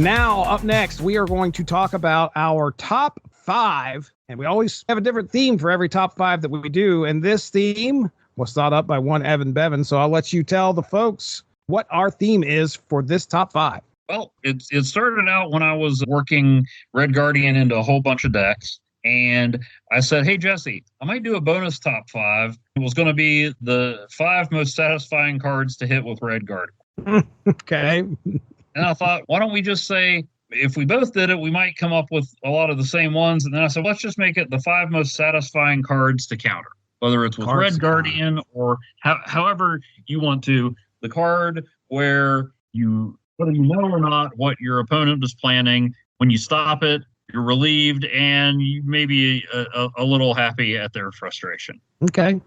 And now, up next, we are going to talk about our top 5. And we always have a different theme for every top 5 that we do. And this theme was thought up by one Evan Bevins. So I'll let you tell the folks what our theme is for this top 5. Well, it started out when I was working Red Guardian into a whole bunch of decks. And I said, hey, Jesse, I might do a bonus top 5. It was going to be the 5 most satisfying cards to hit with Red Guardian. Okay. And I thought, why don't we just say, if we both did it, we might come up with a lot of the same ones. And then I said, let's just make it the 5 most satisfying cards to counter, whether it's with Red Guardian or however you want to. The card where you, whether you know or not what your opponent is planning, when you stop it, you're relieved and you may be a little happy at their frustration. Okay.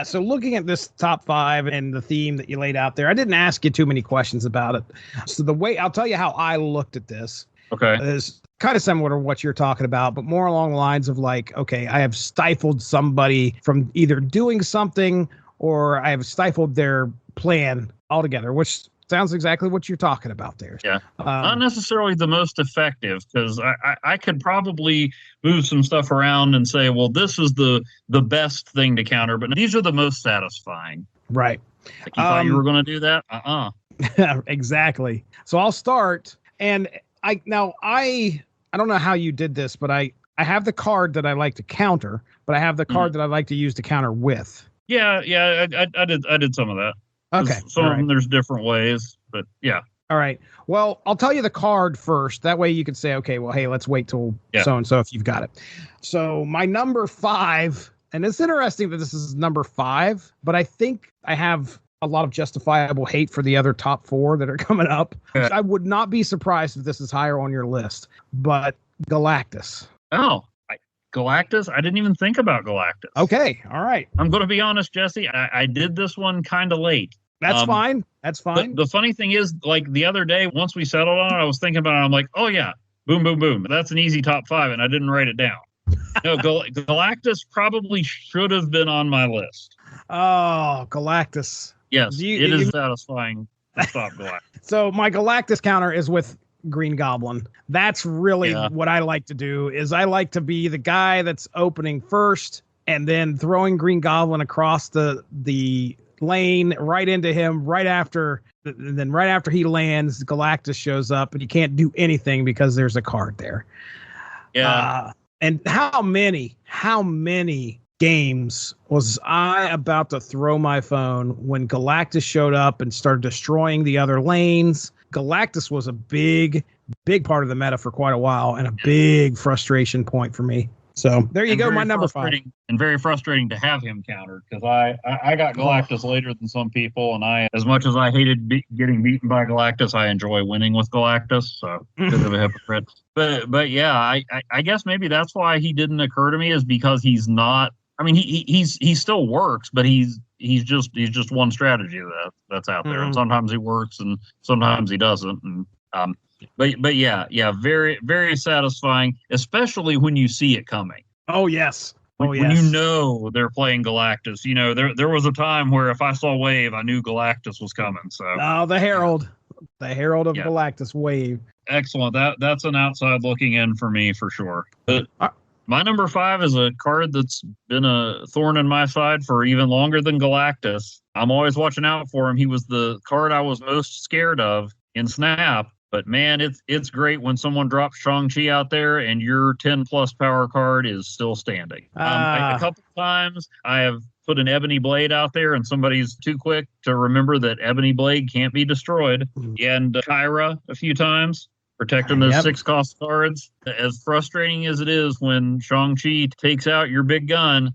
So looking at this top 5 and the theme that you laid out there, I didn't ask you too many questions about it. So the way I'll tell you how I looked at this. Okay. Is kind of similar to what you're talking about, but more along the lines of like, okay, I have stifled somebody from either doing something or I have stifled their plan altogether, which sounds exactly what you're talking about there. Yeah. Not necessarily the most effective, because I could probably move some stuff around and say, well, this is the best thing to counter, but these are the most satisfying. Right. Like you thought you were going to do that? Exactly. So I'll start. And I don't know how you did this, but I have the card that I like to counter, but I have the card that I like to use to counter with. Yeah. I did some of that. Okay. Some of them, there's different ways, but yeah. All right. Well, I'll tell you the card first. That way you can say, okay, well, hey, let's wait till so-and-so if you've got it. So my number 5, and it's interesting that this is number 5, but I think I have a lot of justifiable hate for the other top 4 that are coming up. Yeah. I would not be surprised if this is higher on your list, but Galactus. Oh, Galactus? I didn't even think about Galactus. Okay. All right. I'm going to be honest, Jesse. I did this one kind of late. That's fine. That's fine. The funny thing is, like the other day, once we settled on it, I was thinking about it. I'm like, oh, yeah, boom, boom, boom. That's an easy top 5, and I didn't write it down. No, Galactus probably should have been on my list. Oh, Galactus. Yes, it is satisfying to stop Galactus. So my Galactus counter is with Green Goblin. That's really what I like to do, is I like to be the guy that's opening first and then throwing Green Goblin across the lane right into him right after he lands. Galactus shows up and you can't do anything because there's a card there. And how many games was I about to throw my phone when Galactus showed up and started destroying the other lanes? Galactus was a big part of the meta for quite a while and a big frustration point for me. So there you go, my number 5. And very frustrating to have him countered, because I got Galactus later than some people, and as much as I hated getting beaten by Galactus, I enjoy winning with Galactus. So bit of a hypocrite. But yeah, I guess maybe that's why he didn't occur to me, is because he's not. I mean, he still works, but he's just one strategy that's out there, and sometimes he works and sometimes he doesn't. And But yeah, very, very satisfying, especially when you see it coming. Oh, yes. When you know they're playing Galactus. You know, there was a time where if I saw Wave, I knew Galactus was coming. So the Herald of Galactus Wave. Excellent. That's an outside looking in for me for sure. But my number 5 is a card that's been a thorn in my side for even longer than Galactus. I'm always watching out for him. He was the card I was most scared of in Snap. But man, it's great when someone drops Shang-Chi out there and your 10+ power card is still standing. A couple times I have put an Ebony Blade out there and somebody's too quick to remember that Ebony Blade can't be destroyed. And Kyra a few times, protecting those 6-cost cards. As frustrating as it is when Shang-Chi takes out your big gun,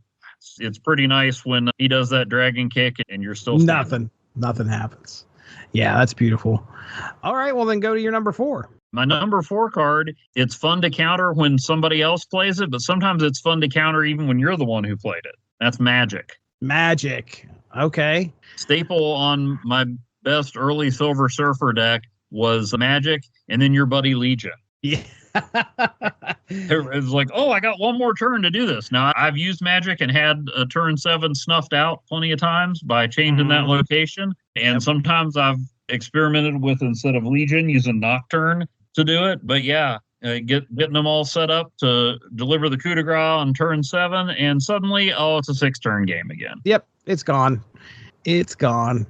it's pretty nice when he does that dragon kick and you're still standing. Nothing happens. Yeah, that's beautiful. All right, well, then go to your number 4. My number 4 card, it's fun to counter when somebody else plays it, but sometimes it's fun to counter even when you're the one who played it. That's Magic. Okay. Staple on my best early Silver Surfer deck was Magic, and then your buddy Legion. Yeah. It was like, oh, I got one more turn to do this. Now, I've used Magic and had a turn 7 snuffed out plenty of times by changing that location. And sometimes I've experimented with, instead of Legion, using Nocturne to do it. But yeah, getting them all set up to deliver the coup de grace on turn 7, and suddenly, it's a 6-turn game again. Yep, it's gone. It's gone.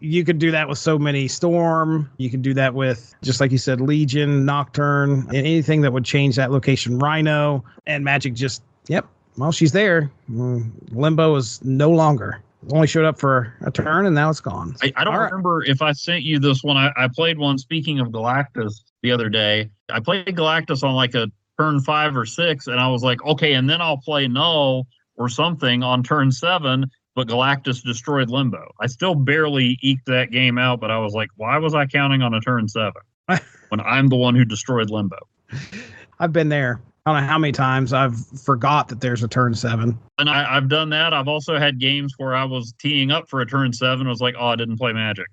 You could do that with so many. Storm. You can do that with, just like you said, Legion, Nocturne, and anything that would change that location. Rhino and Magic just, yep. Well, she's there. Limbo is no longer. Only showed up for a turn, and now it's gone. I don't remember if I sent you this one. I played one, speaking of Galactus, the other day. I played Galactus on like a turn 5 or 6, and I was like, okay, and then I'll play Null or something on turn 7, but Galactus destroyed Limbo. I still barely eked that game out, but I was like, why was I counting on a turn 7 when I'm the one who destroyed Limbo? I've been there. I don't know how many times I've forgot that there's a turn 7. And I've done that. I've also had games where I was teeing up for a turn 7. And was like, I didn't play Magic.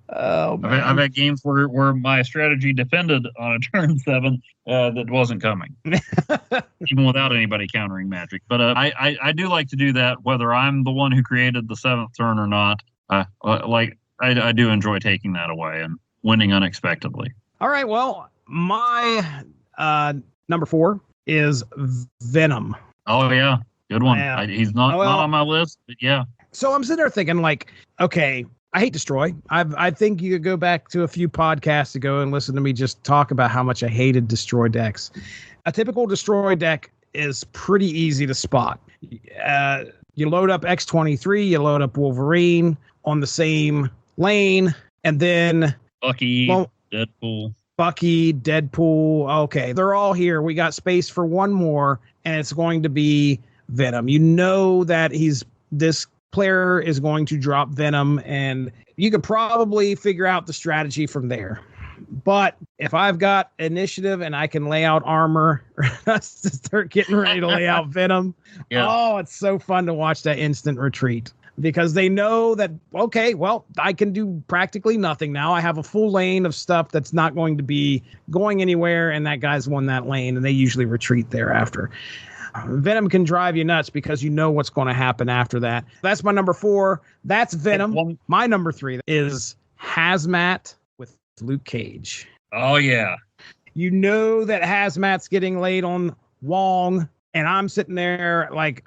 Oh, man. I've had games where my strategy depended on a turn 7 that wasn't coming, even without anybody countering Magic. But I do like to do that, whether I'm the one who created the 7th turn or not. I do enjoy taking that away and winning unexpectedly. All right, well, my number 4 is Venom. Oh, yeah. Good one. He's not on my list, but yeah. So I'm sitting there thinking, like, okay, I hate Destroy. I think you could go back to a few podcasts ago and listen to me just talk about how much I hated Destroy decks. A typical Destroy deck is pretty easy to spot. You load up X-23, you load up Wolverine on the same lane, and then Bucky, Deadpool. Okay, they're all here. We got space for one more, and it's going to be Venom. You know that this player is going to drop Venom, and you could probably figure out the strategy from there. But if I've got initiative and I can lay out armor to start getting ready to lay out Venom, it's so fun to watch that instant retreat. Because they know that, okay, well, I can do practically nothing now. I have a full lane of stuff that's not going to be going anywhere, and that guy's won that lane, and they usually retreat thereafter. Venom can drive you nuts because you know what's going to happen after that. That's my number 4. That's Venom. My number 3 is Hazmat with Luke Cage. Oh, yeah. You know that Hazmat's getting laid on Wong, and I'm sitting there like...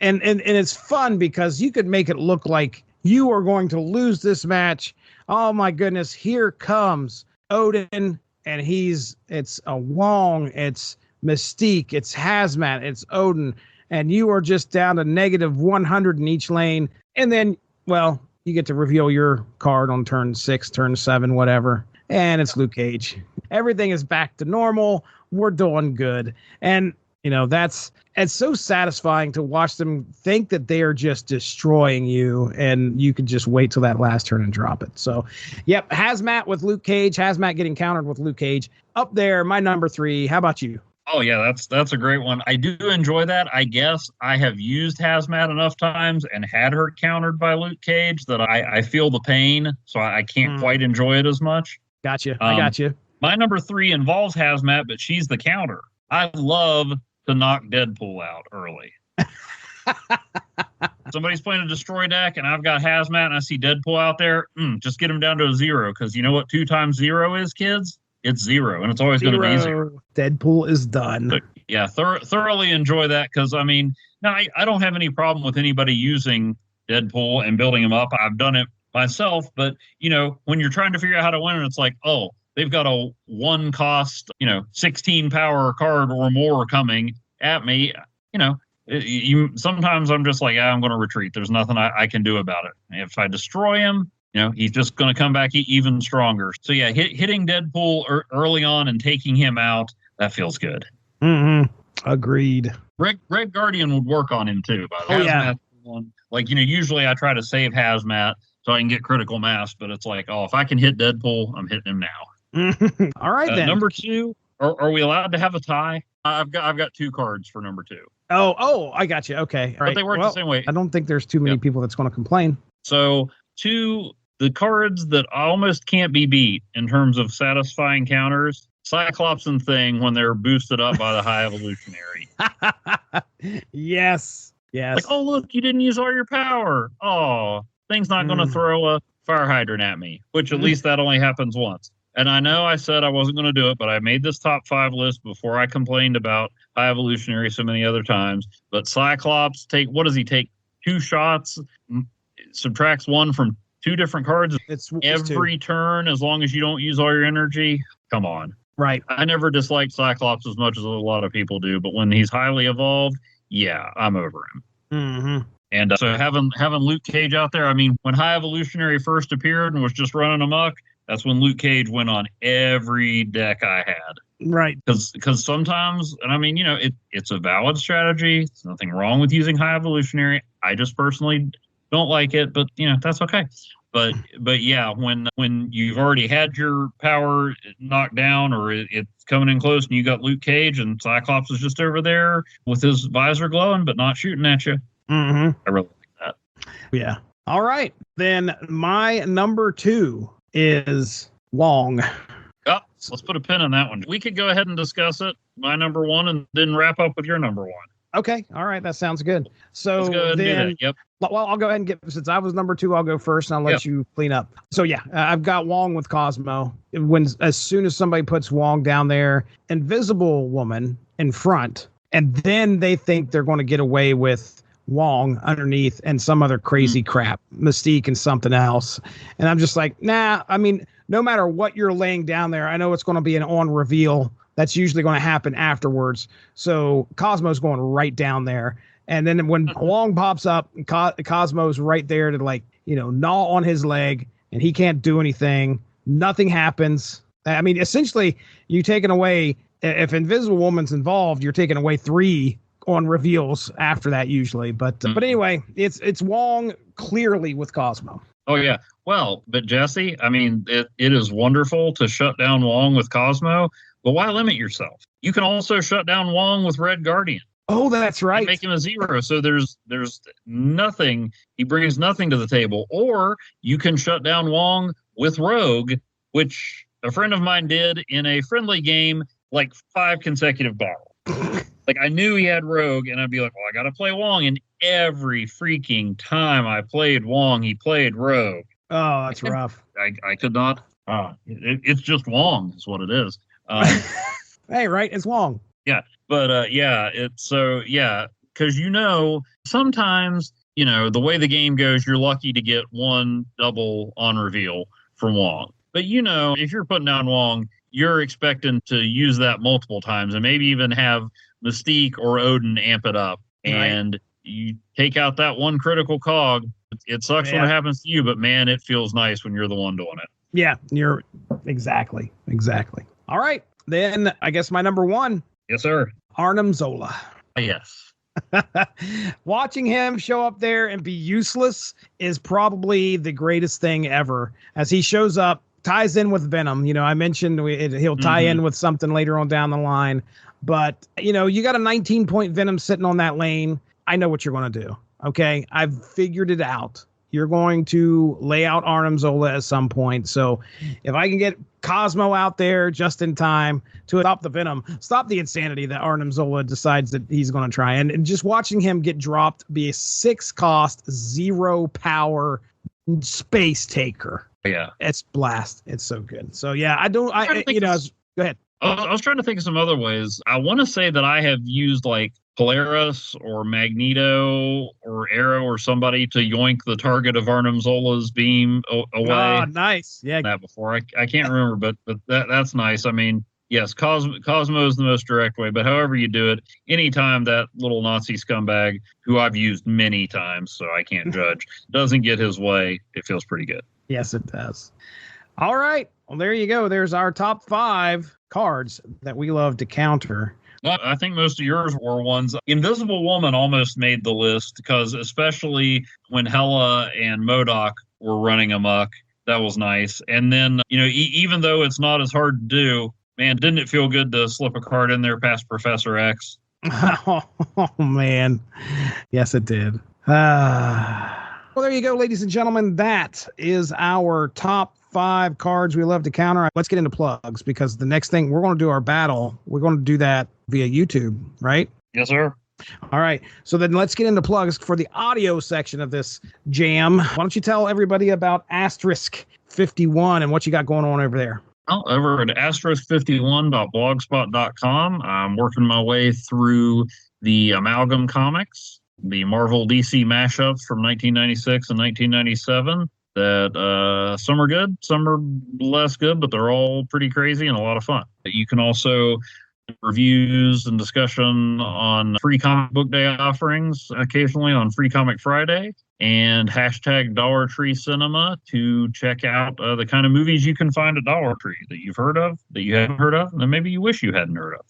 And it's fun because you could make it look like you are going to lose this match. Oh my goodness, here comes Odin, and it's a Wong, it's Mystique, it's Hazmat, it's Odin, and you are just down to -100 in each lane. And then, well, you get to reveal your card on turn 6, turn 7, whatever. And it's Luke Cage. Everything is back to normal. We're doing good. And it's so satisfying to watch them think that they are just destroying you, and you could just wait till that last turn and drop it. So, yep, Hazmat with Luke Cage, Hazmat getting countered with Luke Cage. Up there, my number 3. How about you? Oh, yeah, that's a great one. I do enjoy that. I guess I have used Hazmat enough times and had her countered by Luke Cage that I feel the pain, so I can't quite enjoy it as much. Gotcha. I got you. My number 3 involves Hazmat, but she's the counter. I love to knock Deadpool out early. Somebody's playing a Destroy deck, and I've got Hazmat, and I see Deadpool out there. Just get him down to a 0, because you know what 2 times 0 is, kids? It's 0, and it's always going to be 0. Deadpool is done. But yeah, thoroughly enjoy that, because, I mean, now I don't have any problem with anybody using Deadpool and building him up. I've done it myself, but, when you're trying to figure out how to win, and it's like, oh, they've got a 1 cost, 16 power card or more coming at me. Sometimes I'm just like, I'm going to retreat. There's nothing I can do about it. If I destroy him, he's just going to come back even stronger. So yeah, hitting Deadpool early on and taking him out, that feels good. Mm-hmm. Agreed. Red Guardian would work on him too. By the way, yeah. One. Like, usually I try to save Hazmat so I can get critical mass, but it's like, if I can hit Deadpool, I'm hitting him now. All right, then. Number 2, are we allowed to have a tie? I've got 2 cards for number 2. Oh, I got you. Okay. All right. But they work the same way. I don't think there's too many people that's going to complain. So, 2, the cards that almost can't be beat in terms of satisfying counters, Cyclops and Thing when they're boosted up by the High Evolutionary. Yes. Like, oh, look, you didn't use all your power. Oh, Thing's not going to throw a fire hydrant at me, which at least that only happens once. And I know I said I wasn't going to do it, but I made this top 5 list before I complained about High Evolutionary so many other times. But Cyclops, what does he take? 2 shots, subtracts 1 from 2 different cards. It's every turn, as long as you don't use all your energy. Come on. Right. I never disliked Cyclops as much as a lot of people do, but when he's highly evolved, yeah, I'm over him. Mm-hmm. And so having Luke Cage out there, I mean, when High Evolutionary first appeared and was just running amok, that's when Luke Cage went on every deck I had. Right. Because sometimes, and I mean, it's a valid strategy. There's nothing wrong with using High Evolutionary. I just personally don't like it, but, that's okay. But yeah, when you've already had your power knocked down or it's coming in close and you got Luke Cage and Cyclops is just over there with his visor glowing but not shooting at you. Mm-hmm. I really like that. Yeah. All right. Then my number 2 is Wong. Oh, let's put a pin in that one. We could go ahead and discuss it, my number 1, and then wrap up with your number 1. Okay. All right. That sounds good. So let's go ahead then, and do that. Yep. Well, I'll go ahead and since I was number 2, I'll go first and I'll let you clean up. So yeah, I've got Wong with Cosmo. As soon as somebody puts Wong down there, Invisible Woman in front, and then they think they're going to get away with Wong underneath and some other crazy crap, Mystique and something else. And I'm just like, nah, I mean, no matter what you're laying down there, I know it's going to be an on reveal. That's usually going to happen afterwards. So Cosmo's going right down there. And then when Wong pops up, Cosmo's right there to gnaw on his leg and he can't do anything. Nothing happens. I mean, essentially you taking away, if Invisible Woman's involved, you're taking away 3 on reveals after that usually. But anyway, it's Wong clearly with Cosmo. Oh yeah. Well, but Jesse, I mean, it is wonderful to shut down Wong with Cosmo, but why limit yourself? You can also shut down Wong with Red Guardian. Oh, that's right. Make him a 0. So there's nothing. He brings nothing to the table. Or you can shut down Wong with Rogue, which a friend of mine did in a friendly game, like 5 consecutive battles. Like I knew he had Rogue, and I'd be like, well, I got to play Wong. And every freaking time I played Wong, he played Rogue. Oh, that's rough. I could not. It's just Wong is what it is. Hey, right? It's Wong. Yeah. But it's so, yeah, because sometimes, the way the game goes, you're lucky to get 1 double on reveal from Wong. But, if you're putting down Wong, you're expecting to use that multiple times and maybe even have Mystique or Odin amp it up. And you take out that 1 critical cog. It sucks when it happens to you, but man, it feels nice when you're the one doing it. Yeah, you're exactly. All right. Then I guess my number 1. Yes, sir. Arnim Zola. Yes. Watching him show up there and be useless is probably the greatest thing ever. As he shows up, ties in with Venom. I mentioned he'll tie in with something later on down the line. But, you got a 19-point Venom sitting on that lane. I know what you're going to do. Okay? I've figured it out. You're going to lay out Arnim Zola at some point. So if I can get Cosmo out there just in time to stop the Venom, stop the insanity that Arnim Zola decides that he's going to try. And just watching him get dropped, be a 6-cost, 0 power space taker. Yeah. It's blast. It's so good. So yeah, go ahead. I was trying to think of some other ways. I want to say that I have used like Polaris or Magneto or Arrow or somebody to yoink the target of Arnim Zola's beam away. Oh, nice. Yeah. That before. I can't remember, but that's nice. I mean, yes, Cosmo is the most direct way, but however you do it, anytime that little Nazi scumbag, who I've used many times, so I can't judge, doesn't get his way, it feels pretty good. Yes, it does. All right. Well, there you go. There's our top 5 cards that we love to counter. Well, I think most of yours were ones. Invisible Woman almost made the list because especially when Hela and MODOK were running amok, that was nice. And then, even though it's not as hard to do, man, didn't it feel good to slip a card in there past Professor X? Oh, man. Yes, it did. Well, there you go, ladies and gentlemen. That is our top 5 cards we love to counter. Let's get into plugs because the next thing we're going to do our battle. We're going to do that via YouTube, right? Yes, sir. All right. So then let's get into plugs for the audio section of this jam. Why don't you tell everybody about Asterisk 51 and what you got going on over there? Well, over at asterisk51.blogspot.com, I'm working my way through the Amalgam comics, the Marvel DC mashups from 1996 and 1997. That some are good, some are less good, but they're all pretty crazy and a lot of fun. You can also reviews and discussion on Free Comic Book Day offerings occasionally on Free Comic Friday, and hashtag Dollar Tree Cinema to check out the kind of movies you can find at Dollar Tree that you've heard of, that you haven't heard of, and maybe you wish you hadn't heard of.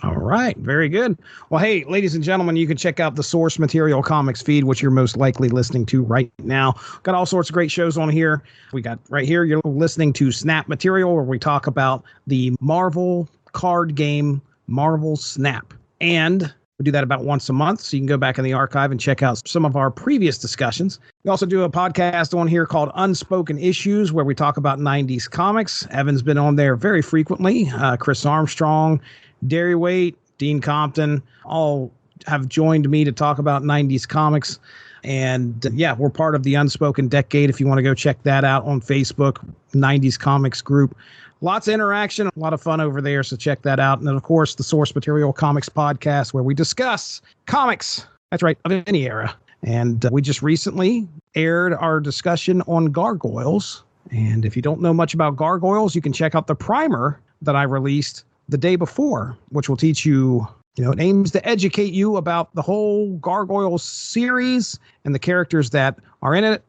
All right. Very good. Well, hey, ladies and gentlemen, you can check out the Source Material Comics feed, which you're most likely listening to right now. Got all sorts of great shows on here. We got right here, you're listening to Snap Material, where we talk about the Marvel card game, Marvel Snap. And we do that about once a month, so you can go back in the archive and check out some of our previous discussions. We also do a podcast on here called Unspoken Issues, where we talk about 90s comics. Evan's been on there very frequently. Chris Armstrong, Derry Waite, Dean Compton, all have joined me to talk about 90s comics. And yeah, we're part of the Unspoken Decade. If you want to go check that out on Facebook, 90s Comics group. Lots of interaction, a lot of fun over there, so check that out. And then, of course, the Source Material Comics podcast, where we discuss comics, that's right, of any era. And we just recently aired our discussion on gargoyles. And if you don't know much about gargoyles, you can check out the primer that I released the day before, which will teach you, it aims to educate you about the whole Gargoyle series and the characters that are in it,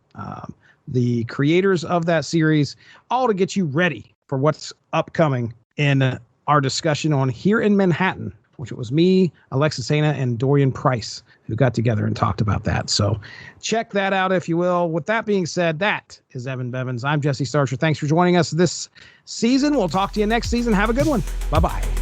the creators of that series, all to get you ready for what's upcoming in our discussion on Here in Manhattan, which it was me, Alexis Hana, and Dorian Price who got together and talked about that. So check that out, if you will. With that being said, that is Evan Bevins. I'm Jesse Starcher. Thanks for joining us this season. We'll talk to you next season. Have a good one. Bye-bye.